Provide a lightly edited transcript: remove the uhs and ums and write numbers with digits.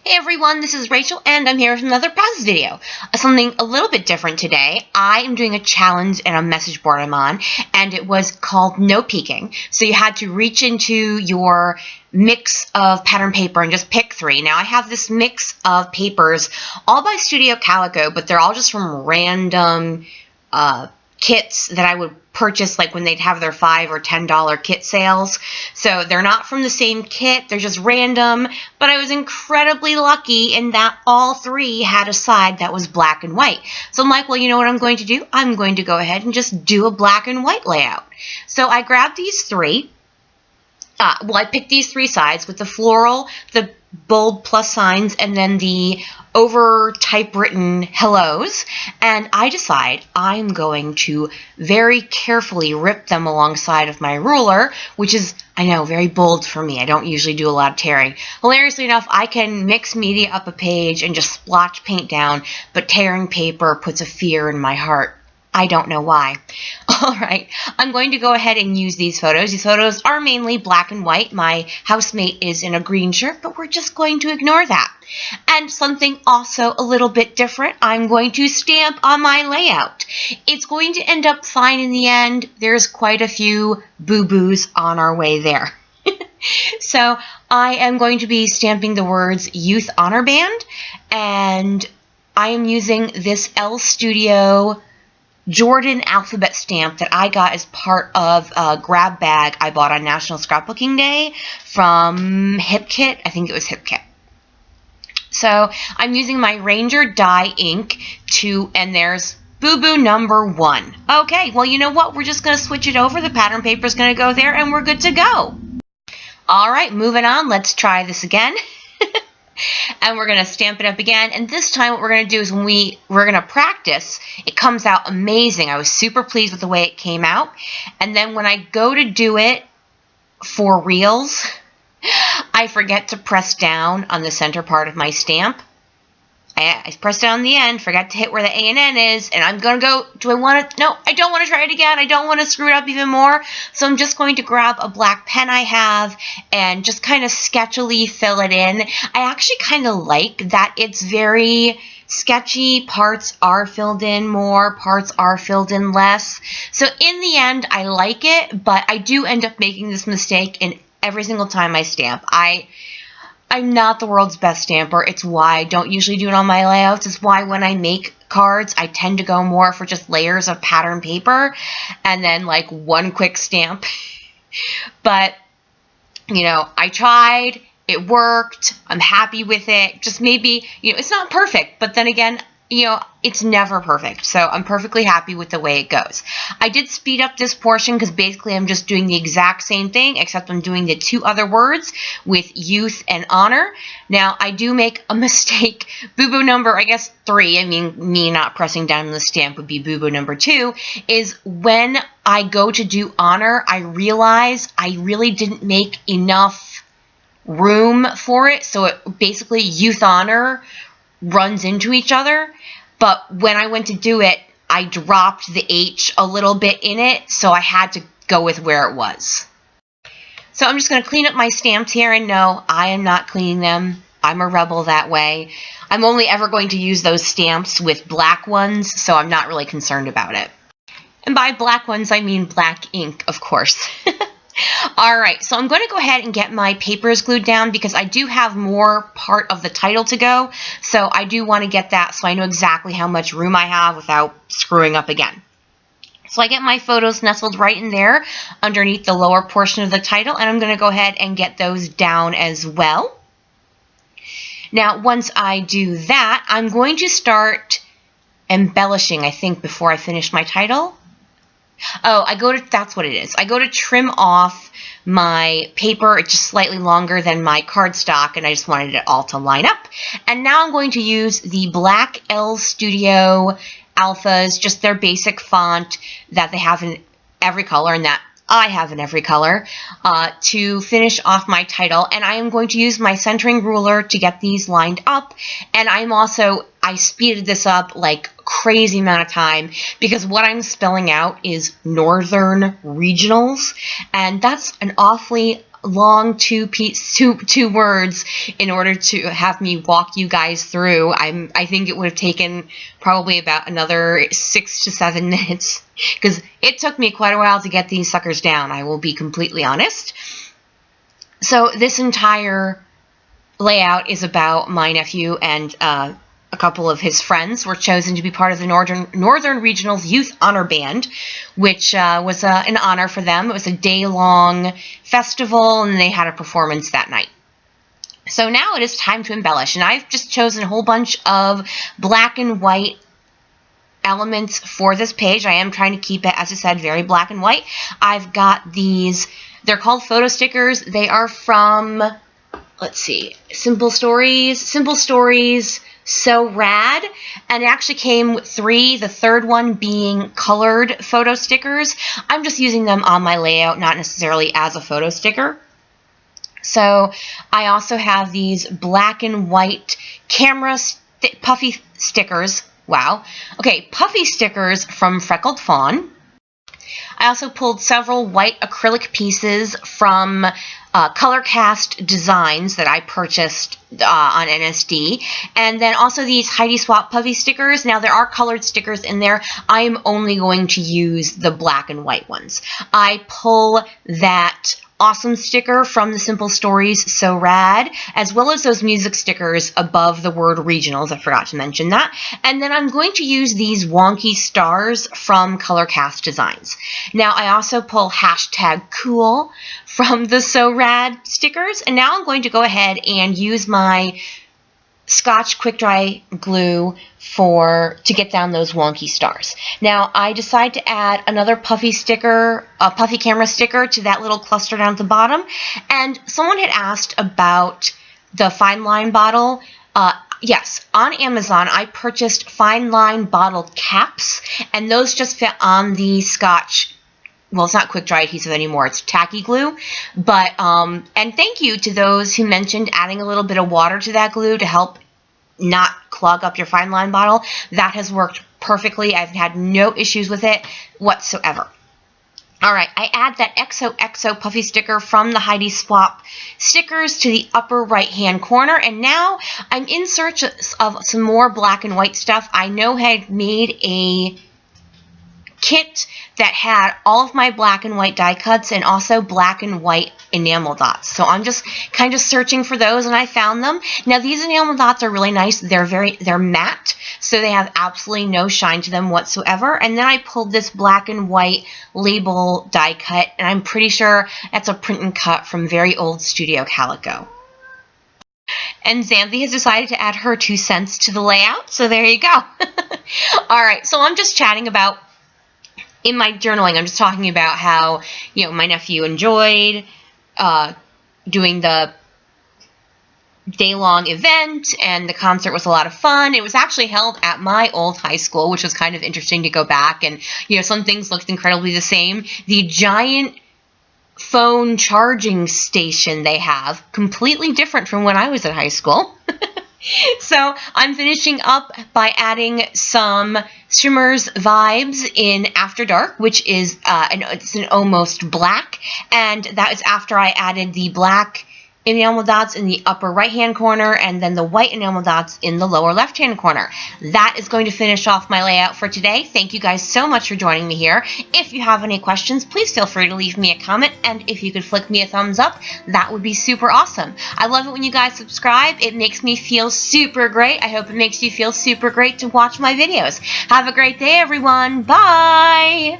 Hey everyone, this is Rachel and I'm here with another process video. Something a little bit different today. I am doing a challenge in a message board I'm on, and it was called No Peeking. So you had to reach into your mix of pattern paper and just pick 3. Now I have this mix of papers all by Studio Calico, but they're all just from random kits that I would purchase like when they'd have their $5 or $10 kit sales. So they're not from the same kit, they're just random, but I was incredibly lucky in that all 3 had a side that was black and white. So I'm like, well, you know what I'm going to do? I'm going to go ahead and just do a black and white layout. So I grabbed these 3. I picked these 3 sides with the floral, the bold plus signs, and then the over typewritten hellos, and I decide I'm going to very carefully rip them alongside of my ruler, which is, I know, very bold for me. I don't usually do a lot of tearing. Hilariously enough, I can mix media up a page and just splotch paint down, but tearing paper puts a fear in my heart. I don't know why. Alright, I'm going to go ahead and use these photos. These photos are mainly black and white. My housemate is in a green shirt, but we're just going to ignore that. And something also a little bit different, I'm going to stamp on my layout. It's going to end up fine in the end. There's quite a few boo-boos on our way there. So I am going to be stamping the words Youth Honor Band, and I am using this L Studio Jordan alphabet stamp that I got as part of a grab bag I bought on National Scrapbooking Day from HipKit. I think it was HipKit. So I'm using my Ranger dye ink and there's boo-boo number 1. Okay, well, you know what? We're just going to switch it over. The pattern paper is going to go there and we're good to go. All right, moving on. Let's try this again. And we're going to stamp it up again. And this time what we're going to do is when we're going to practice, it comes out amazing. I was super pleased with the way it came out. And then when I go to do it for reals, I forget to press down on the center part of my stamp. I pressed down the end, forgot to hit where the A and N is, and I'm going to go, do I want to, no, I don't want to try it again. I don't want to screw it up even more. So I'm just going to grab a black pen I have and just kind of sketchily fill it in. I actually kind of like that it's very sketchy. Parts are filled in more, parts are filled in less. So in the end, I like it, but I do end up making this mistake in every single time I stamp. I'm not the world's best stamper. It's why I don't usually do it on my layouts. It's why when I make cards, I tend to go more for just layers of pattern paper and then like one quick stamp. But, you know, I tried. It worked. I'm happy with it. Just maybe, you know, it's not perfect. But then again, you know, it's never perfect. So I'm perfectly happy with the way it goes. I did speed up this portion because basically I'm just doing the exact same thing, except I'm doing the 2 other words with youth and honor. Now, I do make a mistake. Boo-boo number, I guess, 3, I mean, me not pressing down on the stamp would be boo-boo number 2, is when I go to do honor, I realize I really didn't make enough room for it. So it basically, youth honor runs into each other, but when I went to do it, I dropped the H a little bit in it, so I had to go with where it was. So I'm just going to clean up my stamps here, and no, I am not cleaning them. I'm a rebel that way. I'm only ever going to use those stamps with black ones, so I'm not really concerned about it. And by black ones, I mean black ink, of course. Alright, so I'm going to go ahead and get my papers glued down because I do have more part of the title to go. So I do want to get that so I know exactly how much room I have without screwing up again. So I get my photos nestled right in there underneath the lower portion of the title, and I'm going to go ahead and get those down as well. Now, once I do that, I'm going to start embellishing, I think, before I finish my title. Oh, that's what it is. I go to trim off my paper. It's just slightly longer than my cardstock, and I just wanted it all to line up. And now I'm going to use the black L Studio Alphas, just their basic font that they have in every color, and that I have in every color, to finish off my title. And I am going to use my centering ruler to get these lined up. And I speeded this up like crazy amount of time because what I'm spelling out is Northern Regionals, and that's an awfully long two words in order to have me walk you guys through. I think it would have taken probably about another 6 to 7 minutes, because it took me quite a while to get these suckers down, I will be completely honest. So this entire layout is about my nephew and a couple of his friends were chosen to be part of the Northern Regional's Youth Honor Band, which was an honor for them. It was a day-long festival, and they had a performance that night. So now it is time to embellish, and I've just chosen a whole bunch of black and white elements for this page. I am trying to keep it, as I said, very black and white. I've got these, they're called photo stickers. They are from, let's see, Simple Stories, So Rad, and it actually came with 3, the third one being colored photo stickers. I'm just using them on my layout, not necessarily as a photo sticker. So I also have these black and white camera puffy stickers. Wow. Okay, puffy stickers from Freckled Fawn. I also pulled several white acrylic pieces from ColorCast designs that I purchased on NSD, and then also these Heidi Swap puffy stickers. Now there are colored stickers in there. I'm only going to use the black and white ones. I pull that awesome sticker from the Simple Stories So Rad, as well as those music stickers above the word regionals. I forgot to mention that. And then I'm going to use these wonky stars from ColorCast Designs. Now I also pull #cool from the So Rad stickers, and now I'm going to go ahead and use my Scotch quick dry glue to get down those wonky stars. Now I decide to add another puffy sticker, a puffy camera sticker, to that little cluster down at the bottom. And someone had asked about the fine line bottle. Yes, on Amazon I purchased fine line bottle caps, and those just fit on the Scotch. Well, it's not quick dry adhesive anymore, it's tacky glue. But, and thank you to those who mentioned adding a little bit of water to that glue to help not clog up your fine line bottle. That has worked perfectly. I've had no issues with it whatsoever. Alright, I add that XOXO puffy sticker from the Heidi Swap stickers to the upper right hand corner, and now I'm in search of some more black and white stuff. I know I had made a kit that had all of my black and white die cuts and also black and white enamel dots. So I'm just kind of searching for those, and I found them. Now these enamel dots are really nice. They're matte, so they have absolutely no shine to them whatsoever. And then I pulled this black and white label die cut, and I'm pretty sure that's a print and cut from very old Studio Calico. And Xanthi has decided to add her 2 cents to the layout, so there you go. Alright, so I'm just chatting about, in my journaling, I'm just talking about how, you know, my nephew enjoyed doing the day-long event, and the concert was a lot of fun. It was actually held at my old high school, which was kind of interesting to go back, and, you know, some things looked incredibly the same. The giant phone charging station they have, completely different from when I was at high school. So I'm finishing up by adding some Shimmer's Vibes in After Dark, which is it's an almost black, and that is after I added the black enamel dots in the upper right hand corner and then the white enamel dots in the lower left hand corner. That is going to finish off my layout for today. Thank you guys so much for joining me here. If you have any questions, please feel free to leave me a comment, and if you could flick me a thumbs up, that would be super awesome. I love it when you guys subscribe. It makes me feel super great. I hope it makes you feel super great to watch my videos. Have a great day, everyone. Bye!